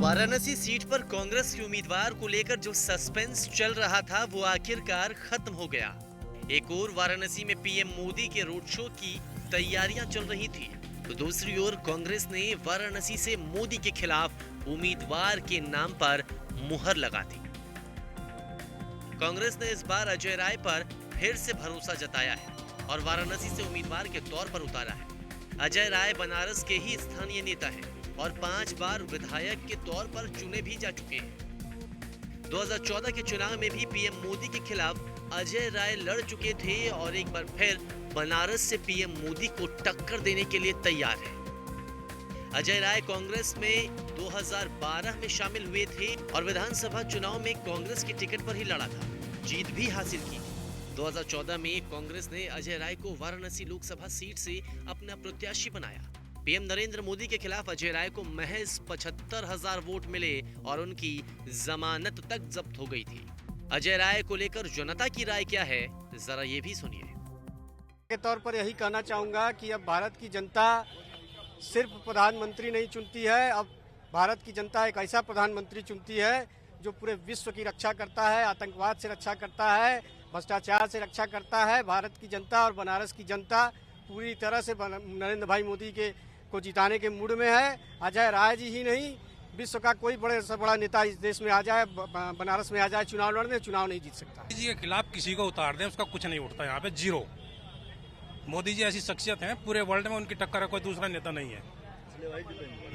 Varanasi seat पर कांग्रेस के उम्मीदवार को लेकर जो सस्पेंस चल रहा था वो आखिरकार खत्म हो गया। एक ओर वाराणसी में पीएम मोदी के रोड शो की तैयारियां चल रही थी, तो दूसरी ओर कांग्रेस ने वाराणसी से मोदी के खिलाफ उम्मीदवार के नाम पर मुहर लगा दी। कांग्रेस ने इस बार अजय राय पर फिर से भरोसा जताया है और वाराणसी से उम्मीदवार के तौर पर उतारा है। अजय राय बनारस के ही स्थानीय नेता हैं और 5 बार विधायक के तौर पर चुने भी जा चुके हैं। 2014 के चुनाव में भी पीएम मोदी के खिलाफ अजय राय लड़ चुके थे और एक बार फिर बनारस से पीएम मोदी को टक्कर देने के लिए तैयार है। अजय राय कांग्रेस में 2012 में शामिल हुए थे और विधानसभा चुनाव में कांग्रेस की टिकट पर ही लड़ा था, जीत भी हासिल की थी। 2014 में कांग्रेस ने अजय राय को वाराणसी लोकसभा सीट से अपना प्रत्याशी बनाया। पीएम नरेंद्र मोदी के खिलाफ अजय राय को महज 75,000 वोट मिले और उनकी जमानत तक जब्त हो गई थी। अजय राय को लेकर जनता की राय क्या है, जरा ये भी सुनिए। के तौर पर यही कहना चाहूँगा कि अब भारत की जनता सिर्फ प्रधानमंत्री नहीं चुनती है, अब भारत की जनता एक ऐसा प्रधानमंत्री चुनती है जो पूरे विश्व की रक्षा करता है, आतंकवाद से रक्षा करता है, भ्रष्टाचार से रक्षा करता है। भारत की जनता और बनारस की जनता पूरी तरह से नरेंद्र भाई मोदी को जिताने के मूड में है। अजय राय जी ही नहीं, विश्व का कोई बड़े से बड़ा नेता इस देश में आ जाए, बनारस में आ जाए चुनाव लड़ने, चुनाव नहीं जीत सकता। मोदी जी के खिलाफ किसी को उतार दें उसका कुछ नहीं उठता, यहाँ पे जीरो। मोदी जी ऐसी शख्सियत है, पूरे वर्ल्ड में उनकी टक्कर कोई दूसरा नेता नहीं है,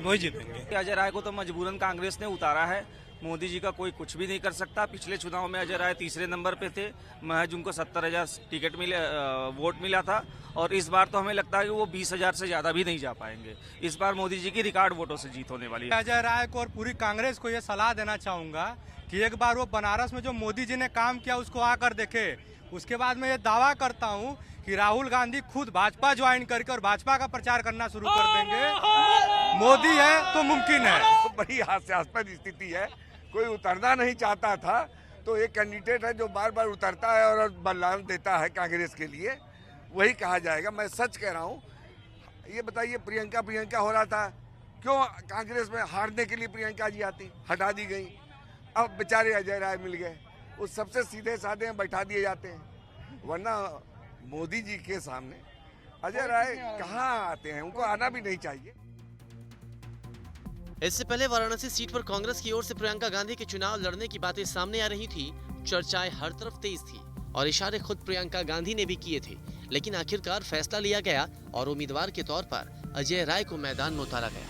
वही जीतेंगे। अजय राय को तो मजबूरन कांग्रेस ने उतारा है, मोदी जी का कोई कुछ भी नहीं कर सकता। पिछले चुनाव में अजय राय तीसरे नंबर पे थे, महज उनको 70,000 टिकट वोट मिला था और इस बार तो हमें लगता है कि वो 20,000 से ज्यादा भी नहीं जा पाएंगे। इस बार मोदी जी की रिकॉर्ड वोटों से जीत होने वाली है। अजय राय को और पूरी कांग्रेस को ये सलाह देना चाहूंगा कि एक बार वो बनारस में जो मोदी जी ने काम किया उसको आकर देखे। उसके बाद मैं ये दावा करता हूँ कि राहुल गांधी खुद भाजपा ज्वाइन करके और भाजपा का प्रचार करना शुरू कर देंगे। मोदी है तो मुमकिन है। बड़ी हास्यास्पद स्थिति है, कोई उतरना नहीं चाहता था तो एक कैंडिडेट है जो बार बार उतरता है और बलिदान देता है कांग्रेस के लिए, वही कहा जाएगा। मैं सच कह रहा हूँ। ये बताइए, प्रियंका हो रहा था, क्यों कांग्रेस में हारने के लिए प्रियंका जी आती, हटा दी गई। अब बेचारे अजय राय मिल गए, वो सबसे सीधे साधे बैठा दिए जाते हैं, वरना मोदी जी के सामने अजय राय कहाँ आते हैं, उनको आना भी नहीं चाहिए। इससे पहले वाराणसी सीट पर कांग्रेस की ओर से प्रियंका गांधी के चुनाव लड़ने की बातें सामने आ रही थी। चर्चाएं हर तरफ तेज थी और इशारे खुद प्रियंका गांधी ने भी किए थे, लेकिन आखिरकार फैसला लिया गया और उम्मीदवार के तौर पर अजय राय को मैदान में उतारा गया।